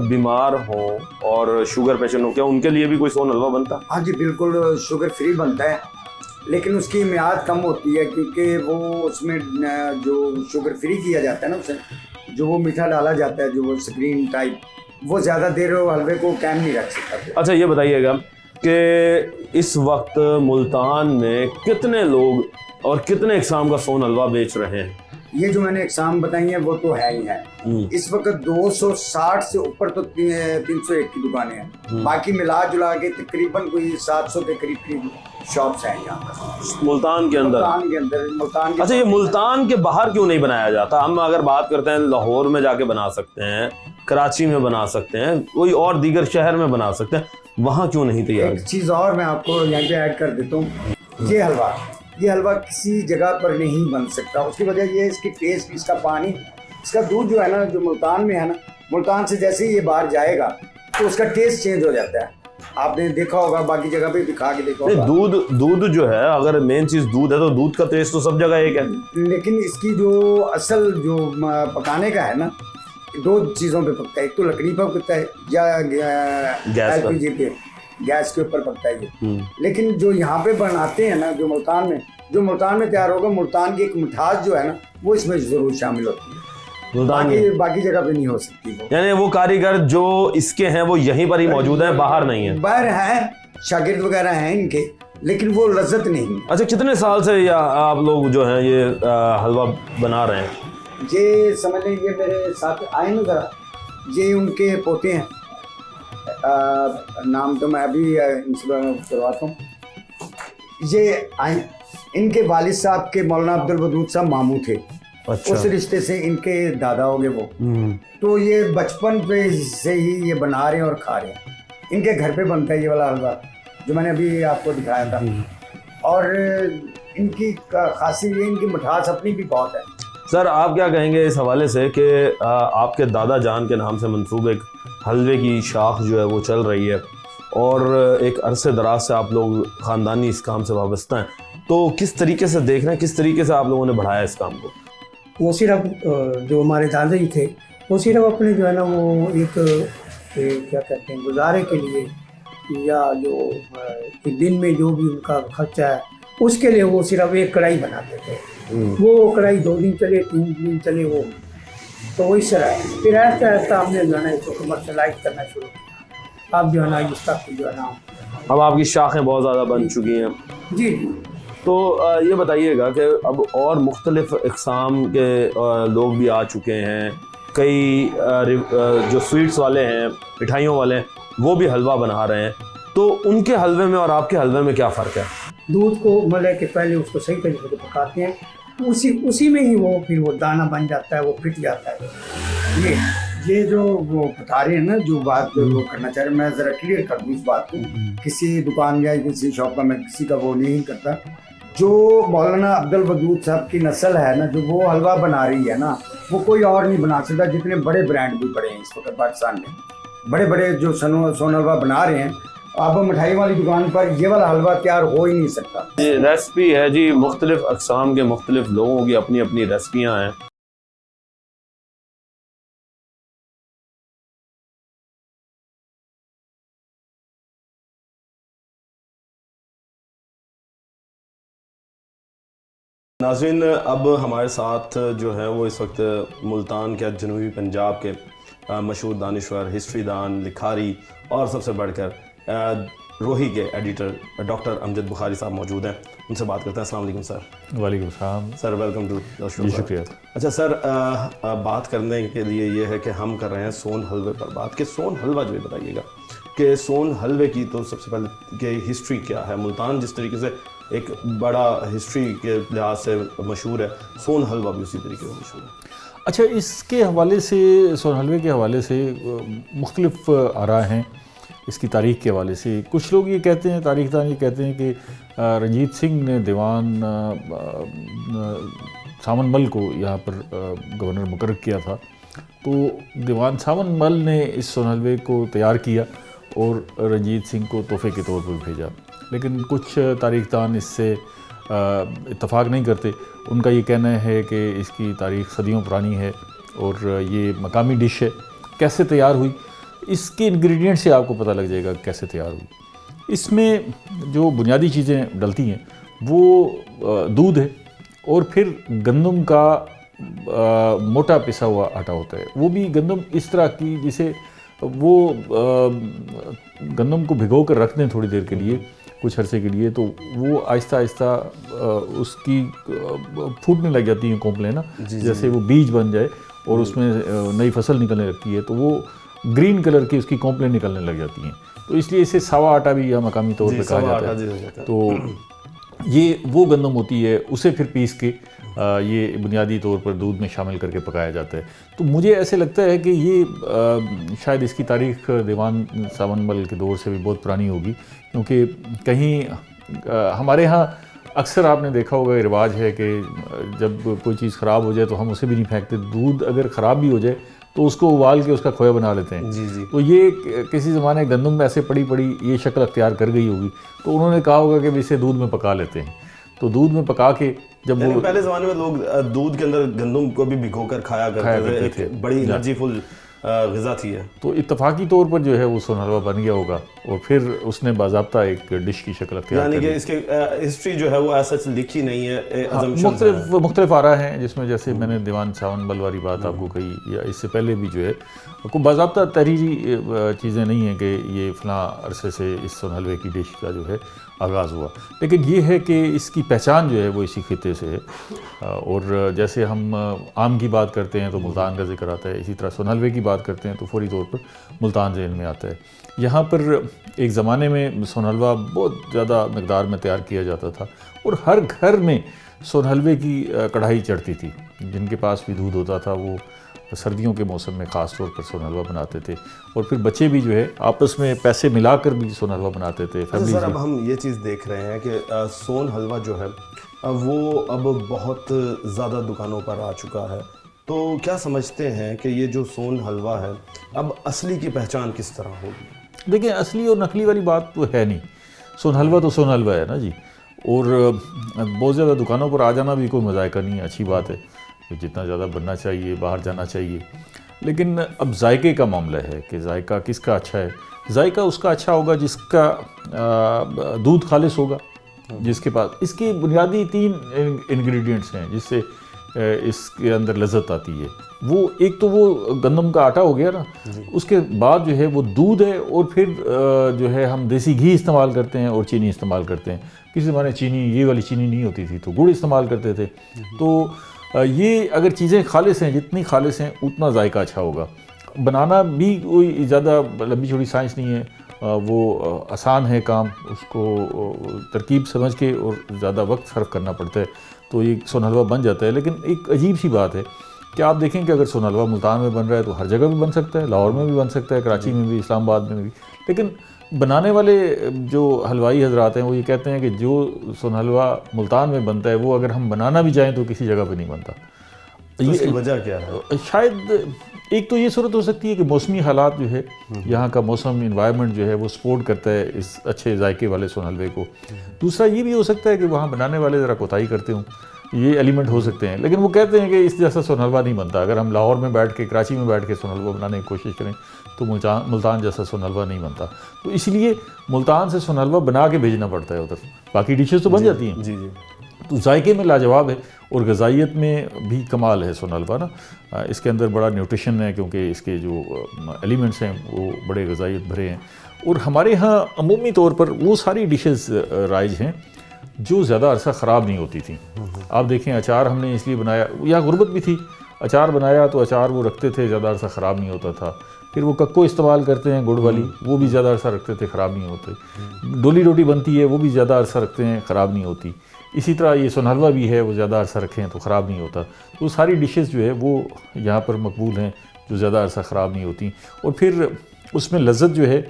बीमार हों और शुगर पेशेंट हो, क्या उनके लिए भी कोई सोन हलवा बनता? हाँ जी बिल्कुल, शुगर फ्री बनता है, लेकिन उसकी मियाद कम होती है, क्योंकि वो उसमें जो शुगर फ्री किया जाता है ना, उसे जो वो मीठा डाला जाता है, जो वो स्क्रीन टाइप, वो ज़्यादा देर हलवे को कायम नहीं रख सकता। अच्छा, ये बताइएगा कि इस वक्त मुल्तान में कितने लोग और कितने इकसाम का सोन हलवा बेच रहे हैं? ये जो मैंने एग्जाम बताई हैं वो तो है ही है। इस वक्त 260 से ऊपर तो 301 की दुकानें हैं, बाकी मिला जुला के तकरीबन कोई 700 के करीब शॉप्स हैं यहाँ पर मुल्तान के अंदर। मुल्तान के अच्छा, ये मुल्तान के बाहर क्यों नहीं बनाया जाता? हम अगर बात करते हैं लाहौर में जाके बना सकते हैं, कराची में बना सकते हैं, कोई और दीगर शहर में बना सकते हैं, वहाँ क्यों नहीं तैयार? एक चीज़ और मैं आपको यहाँ पे ऐड कर देता हूँ, ये हलवा किसी जगह पर नहीं बन सकता। उसकी वजह ये है, इसकी टेस्ट, इसका पानी, इसका दूध जो है ना, जो मुल्तान में है ना, मुल्तान से जैसे ही ये बाहर जाएगा तो उसका टेस्ट चेंज हो जाता है। आपने देखा होगा, बाकी जगह पे भी खा के देखा होगा। दूध जो है, अगर मेन चीज़ दूध है तो दूध का टेस्ट तो सब जगह एक है, लेकिन इसकी जो असल जो पकाने का है ना, दो चीज़ों पे पकता है, एक तो लकड़ी पर पकता है या LPG पे, गैस के ऊपर पकता है ये। लेकिन जो यहाँ पे बनाते हैं ना, जो मुल्तान में तैयार होगा, मुल्तान की एक मिठास जो है ना, वो इसमें जरूर शामिल होती है, बाकी जगह पे नहीं हो सकती वो। यानी वो कारीगर जो इसके हैं वो यहीं पर ही मौजूद हैं, बाहर नहीं है? बाहर हैं, शागिर्द वगैरह हैं इनके, लेकिन वो लज्जत नहीं। अच्छा, कितने साल से या आप लोग जो हैं ये हलवा बना रहे हैं? ये समझ लें, ये मेरे साथ आए ना जरा, ये उनके पोते हैं, नाम तो मैं अभी इनसे करवाता हूँ। ये आए, इनके वालिद साहब के मौलाना अब्दुल वदूद साहब मामू थे। अच्छा। उस रिश्ते से इनके दादा हो गए वो। तो ये बचपन पे से ही ये बना रहे हैं और खा रहे हैं। इनके घर पे बनता है ये वाला हलवा जो मैंने अभी आपको दिखाया था। और इनकी खासी ये, इनकी मिठास अपनी भी बहुत है। सर, आप क्या कहेंगे इस हवाले से कि आपके दादा जान के नाम से मंसूब एक हलवे की शाख जो है वो चल रही है और एक अरसे दराज से आप लोग ख़ानदानी इस काम से वाबस्ता हैं, तो किस तरीके से देख रहे हैं, किस तरीके से आप लोगों ने बढ़ाया इस काम को? वो सिर्फ जो हमारे दादा जी थे, वो सिर्फ अपने जो है ना वो एक क्या कहते हैं गुजारे के लिए, या जो दिन में जो भी उनका खर्चा है उसके लिए वो सिर्फ एक कढ़ाई बनाते थे। वो कढ़ाई 2 दिन चले, 3 दिन चले, वो तो इस तरह है। फिर ऐसा ऐसा हमने जो है ना इसको कमर्शलाइज करना शुरू किया। अब जो है ना इसका जो है ना अब आपकी शाखें बहुत ज़्यादा बन चुकी हैं। जी। तो ये बताइएगा कि अब और मुख्तलिफ इक़साम के लोग भी आ चुके हैं, कई जो स्वीट्स वाले हैं, मिठाइयों वाले हैं, वो भी हलवा बना रहे हैं, तो उनके हलवे में और आपके हलवे में क्या फ़र्क है? दूध को मतलब कि पहले उसको सही तरीके से पकाते हैं, उसी में ही वो फिर वो दाना बन जाता है, वो फिट जाता है। ये जो वो बता रहे हैं ना, जो बात वो करना चाह रहे हैं, मैं ज़रा क्लियर कर दूँ इस बात को। किसी दुकान या किसी शॉप का मैं किसी का वो नहीं करता। जो मौलाना अब्दुल वदूद साहब की नस्ल है ना, जो वो हलवा बना रही है ना, वो कोई और नहीं बना सकता। जितने बड़े ब्रांड भी बड़े हैं इस वक्त पाकिस्तान में, बड़े बड़े जो सोन हलवा बना रहे हैं, अब मिठाई वाली दुकान पर ये वाला हलवा तैयार हो ही नहीं सकता। ये रेसिपी है जी, मुख्तलिफ अक़साम के मुख्तलिफ लोगों की अपनी अपनी रेसिपियाँ हैं। नाज़रीन, अब हमारे साथ जो है वो इस वक्त मुल्तान के जनूबी पंजाब के मशहूर दानिश्वर, हिस्ट्री दान, लिखारी और सबसे बढ़कर रोही के एडिटर डॉक्टर अमजद बुखारी साहब मौजूद हैं। उनसे बात करते हैं। अस्सलाम वालेकुम सर। वालेकुम सलाम sir, welcome to the show. जी शुक्रिया। अच्छा सर, बात करने के लिए ये है कि हम कर रहे हैं सोन हलवे पर बात, कि सोन हलवा जो है बताइएगा कि सोन हलवे की तो सबसे पहले कि हिस्ट्री क्या है। मुल्तान जिस तरीके से एक बड़ा हिस्ट्री के लिहाज से मशहूर है, सोन हलवा भी उसी तरीके से मशहूर है। अच्छा, इसके हवाले से, सोन हलवे के हवाले से मुख्तलिफ आरा हैं इसकी तारीख़ के हवाले से। कुछ लोग ये कहते हैं, तारीख़दान ये कहते हैं कि रंजीत सिंह ने दीवान सावनमल को यहाँ पर गवर्नर मुकर्रर किया था, तो दीवान सावनमल ने इस सोन हलवे को तैयार किया और रंजीत सिंह को तोहफे के तौर पर भेजा। लेकिन कुछ तारीख़दान इससे इत्तफ़ाक़ नहीं करते। उनका ये कहना है कि इसकी तारीख़ सदियों पुरानी है और ये मकामी डिश है। कैसे तैयार हुई, इसके इंग्रेडिएंट से आपको पता लग जाएगा कैसे तैयार हुई। इसमें जो बुनियादी चीज़ें डलती हैं वो दूध है और फिर गंदम का मोटा पिसा हुआ आटा होता है। वो भी गंदम इस तरह की जिसे वो गंदम को भिगो कर रख दें थोड़ी देर के लिए, कुछ अरसे के लिए, तो वो आहिस्ता आहिस्ता उसकी फूटने लग जाती हैं कोंपलें ना, जैसे वो बीज बन जाए और उसमें नई फसल निकलने लगती है तो वो ग्रीन कलर की उसकी कोंपलें निकलने लग जाती हैं। तो इसलिए इसे सावा आटा भी या मकामी तौर पर कहा जाता है। तो ये वो गंदम होती है, उसे फिर पीस के ये बुनियादी तौर पर दूध में शामिल करके पकाया जाता है। तो मुझे ऐसे लगता है कि ये शायद इसकी तारीख़ दीवान सावनमल के दौर से भी बहुत पुरानी होगी, क्योंकि कहीं हमारे यहाँ अक्सर आपने देखा होगा रिवाज है कि जब कोई चीज़ ख़राब हो जाए तो हम उसे भी नहीं फेंकते। दूध अगर ख़राब भी हो जाए तो उसको उबाल के उसका खोया बना लेते हैं। जी जी। तो ये किसी ज़माने गंदम में ऐसे पड़ी पड़ी ये शक्ल अख्तियार कर गई होगी, तो उन्होंने कहा होगा कि इसे दूध में पका लेते हैं। तो दूध में पका के जब वो पहले ज़माने में लोग दूध के अंदर गंदम को भी भिगोकर खाया करते थे। बड़ी एनर्जीफुल ग़िज़ा थी है। तो इत्तफाकी तौर पर जो है वो सोन हलवा बन गया होगा और फिर उसने बाज़ाब्ता एक डिश की शक्ल अख्तियार यानी कि इसके हिस्ट्री जो है वो ऐसा लिखी नहीं है। मुख्तलिफ आ रहा है जिसमें जैसे मैंने दीवान सावनमल वाली बात आपको कही, या इससे पहले भी जो है कोई बाज़ाब्ता तहरीरी चीज़ें नहीं हैं कि ये फ़लाँ अरसे से इस सोन हलवे की डिश का जो है आगाज़ हुआ। लेकिन ये है कि इसकी पहचान जो है वो इसी खित्ते से है। और जैसे हम आम की बात करते हैं तो मुल्तान का जिक्र आता है, इसी तरह सोन हलवे की बात करते हैं तो फौरी तौर पर मुल्तान ज़हन में आता है। यहाँ पर एक ज़माने में सोन हलवा बहुत ज़्यादा मकदार में तैयार किया जाता था और हर घर में सोन हलवे की कढ़ाई चढ़ती थी। जिनके पास भी दूध होता था वो सर्दियों के मौसम में ख़ास तौर पर सोन हलवा बनाते थे और फिर बच्चे भी जो है आपस में पैसे मिलाकर भी सोन हलवा बनाते थे। सर, अब हम ये चीज़ देख रहे हैं कि सोन हलवा जो है वो अब बहुत ज़्यादा दुकानों पर आ चुका है। तो क्या समझते हैं कि ये जो सोन हलवा है अब असली की पहचान किस तरह होगी? देखिए, असली और नकली वाली बात तो है नहीं। सोन हलवा तो सोन हलवा है ना जी। और बहुत ज़्यादा दुकानों पर आ जाना भी कोई मज़ायका नहीं है, अच्छी बात है। जितना ज़्यादा बनना चाहिए, बाहर जाना चाहिए। लेकिन अब जायके का मामला है कि जायका किसका अच्छा है। जायका उसका अच्छा होगा जिसका दूध खालिस होगा, जिसके पास इसकी बुनियादी 3 इंग्रेडिएंट्स हैं जिससे इसके अंदर लज्जत आती है। वो एक तो वो गंदम का आटा हो गया ना, उसके बाद जो है वो दूध है और फिर जो है हम देसी घी इस्तेमाल करते हैं और चीनी इस्तेमाल करते हैं। किसी ज़माने चीनी, ये वाली चीनी नहीं होती थी तो गुड़ इस्तेमाल करते थे। तो ये अगर चीज़ें खालिस हैं, जितनी खालिस हैं उतना जायका अच्छा होगा। बनाना भी कोई ज़्यादा लंबी चौड़ी साइंस नहीं है, वो आसान है काम, उसको तरकीब समझ के और ज़्यादा वक्त सर्व करना पड़ता है तो ये सोन हलवा बन जाता है। लेकिन एक अजीब सी बात है कि आप देखें कि अगर सोन हलवा मुल्तान में बन रहा है तो हर जगह भी बन सकता है, लाहौर में भी बन सकता है, कराची में भी, इस्लामाबाद में भी। लेकिन बनाने वाले जो हलवाई हजरात हैं वो ये कहते हैं कि जो सोन हलवा मुल्तान में बनता है वो अगर हम बनाना भी चाहें तो किसी जगह पे नहीं बनता। तो इसकी वजह क्या है? शायद एक तो ये सूरत हो सकती है कि मौसमी हालात जो है, यहाँ का मौसम, इन्वायरमेंट जो है वो सपोर्ट करता है इस अच्छे जायके वाले सोन हलवे को। दूसरा ये भी हो सकता है कि वहाँ बनाने वाले ज़रा कोताही करते हों, ये एलिमेंट हो सकते हैं। लेकिन वो कहते हैं कि इस जैसा सोन हलवा नहीं बनता। अगर हम लाहौर में बैठ के, कराची में बैठ के सोन हलवा बनाने की कोशिश करें तो मुल्तान जैसा सोन हलवा नहीं बनता। तो इसलिए मुल्तान से सोन हलवा बना के भेजना पड़ता है उधर। बाकी डिशेस तो बन जाती हैं। जी जी। तो जायके में लाजवाब है और ग़िज़ाइयत में भी कमाल है सोन हलवा ना। इसके अंदर बड़ा न्यूट्रिशन है क्योंकि इसके जो एलिमेंट्स हैं वो बड़े ग़िज़ाइयत भरे हैं। और हमारे यहाँ अमूमी तौर पर वो सारी डिशेस राइज हैं जो ज़्यादा अरसा ख़राब नहीं होती थी। आप देखें, अचार हमने इसलिए बनाया, यहाँ गुर्बत भी थी, अचार बनाया तो अचार वो रखते थे, ज़्यादा अरसा ख़राब नहीं होता था। फिर वो कक्को इस्तेमाल करते हैं गुड़ वाली, वो भी ज़्यादा अरसा रखते थे, ख़राब नहीं होते। डोली रोटी बनती है वो भी ज़्यादा अरसा रखते हैं, ख़राब नहीं होती। इसी तरह ये सोन हलवा भी है, वो ज़्यादा अरसा रखें तो ख़राब नहीं होता। तो सारी डिशेस जो है वो यहाँ पर मकबूल हैं, जो ज़्यादा अरसा ख़राब नहीं होती। और फिर उसमें लज़्ज़त जो है,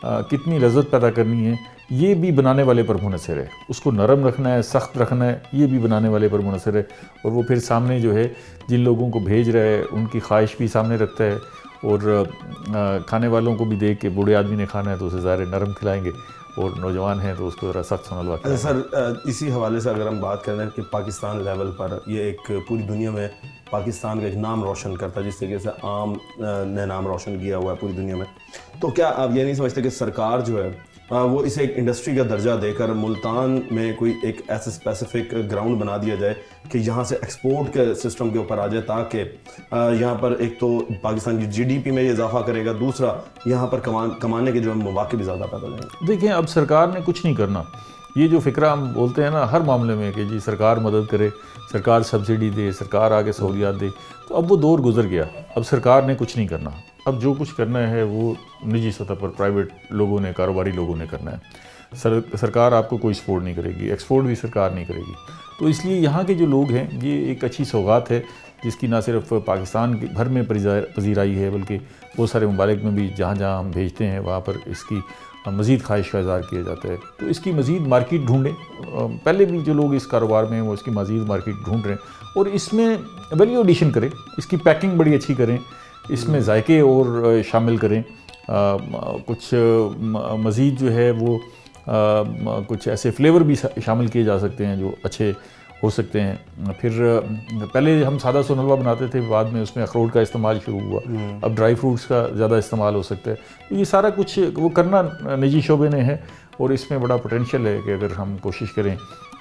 कितनी लज़्ज़त पैदा करनी है, ये भी बनाने वाले पर मुनहसर है। उसको नरम रखना है, सख्त रखना है, ये भी बनाने वाले पर मुनहसर है। और वो फिर सामने जो है जिन लोगों को भेज रहा है उनकी ख्वाहिश भी सामने रखता है, और खाने वालों को भी देख के, बूढ़े आदमी ने खाना है तो उसे ज़ाहिर नरम खिलाएंगे, और नौजवान हैं तो उसको ज़रा सख्त सोन हलवा खिलाएंगे। सर इसी हवाले से अगर हम बात करें कि पाकिस्तान लेवल पर ये एक पूरी दुनिया में पाकिस्तान का एक नाम रोशन करता है, जिस तरीके से आम ने नाम रोशन किया हुआ है पूरी दुनिया में, तो क्या आप ये नहीं समझते कि सरकार जो है वो इसे एक इंडस्ट्री का दर्जा देकर मुल्तान में कोई एक ऐसा स्पेसिफिक ग्राउंड बना दिया जाए कि यहाँ से एक्सपोर्ट के सिस्टम के ऊपर आ जाए, ताकि यहाँ पर एक तो पाकिस्तान की जीडीपी में ये इजाफा करेगा, दूसरा यहाँ पर कमाने के जो है मौके भी ज़्यादा पैदा होंगे। देखिए, अब सरकार ने कुछ नहीं करना। ये जो फ़िक्रा हम बोलते हैं ना हर मामले में कि जी सरकार मदद करे, सरकार सब्सिडी दे, सरकार आगे सहूलियात दे, तो अब वो दौर गुजर गया। अब सरकार ने कुछ नहीं करना। अब जो कुछ करना है वो निजी सतह पर प्राइवेट लोगों ने, कारोबारी लोगों ने करना है। सरकार आपको कोई सपोर्ट नहीं करेगी, एक्सपोर्ट भी सरकार नहीं करेगी। तो इसलिए यहाँ के जो लोग हैं, ये एक अच्छी सौगात है जिसकी ना सिर्फ पाकिस्तान के भर में पजीराई है, बल्कि बहुत सारे ममालिक में भी जहाँ जहाँ हम भेजते हैं वहाँ पर इसकी मज़ीद ख्वाहिश का इज़हार किया जाता है। तो इसकी मज़ीद मार्केट ढूँढें। पहले भी जो लोग इस कारोबार में हैं वो इसकी मज़ीद मार्केट ढूँढ रहे हैं, और इसमें वैल्यू एडिशन करें, इसकी पैकिंग बड़ी अच्छी करें, इसमें जायके और शामिल करें, कुछ मज़ीद जो है वो कुछ ऐसे फ्लेवर भी शामिल किए जा सकते हैं जो अच्छे हो सकते हैं। फिर पहले हम सादा सोन हलवा बनाते थे, बाद में उसमें अखरोट का इस्तेमाल शुरू हुआ, अब ड्राई फ्रूट्स का ज़्यादा इस्तेमाल हो सकता है। तो ये सारा कुछ वो करना निजी शोबे ने है, और इसमें बड़ा पोटेंशियल है कि अगर हम कोशिश करें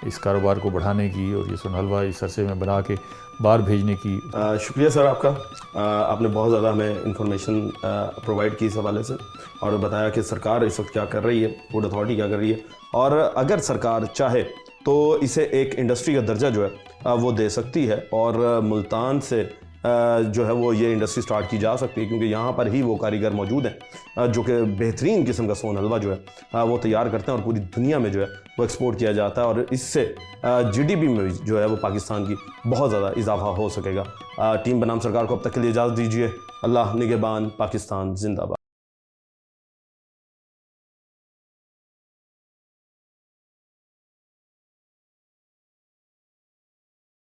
इस कारोबार को बढ़ाने की और ये सोन हलवा इस अरसे में बना के बाहर भेजने की। शुक्रिया सर आपका, आपने बहुत ज़्यादा हमें इंफॉर्मेशन प्रोवाइड की इस हवाले से, और बताया कि सरकार इस वक्त क्या कर रही है, फूड अथॉरिटी क्या कर रही है, और अगर सरकार चाहे तो इसे एक इंडस्ट्री का दर्जा जो है वो दे सकती है, और मुल्तान से जो है वो ये इंडस्ट्री स्टार्ट की जा सकती है, क्योंकि यहाँ पर ही वो कारीगर मौजूद हैं जो कि बेहतरीन किस्म का सोन हलवा जो है वो तैयार करते हैं, और पूरी दुनिया में जो है वो एक्सपोर्ट किया जाता है, और इससे जीडीपी में भी जो है वो पाकिस्तान की बहुत ज़्यादा इजाफा हो सकेगा। टीम बनाम सरकार को अब तक के लिए इजाज़त दीजिए। अल्लाह निगहबान, पाकिस्तान जिंदाबाद।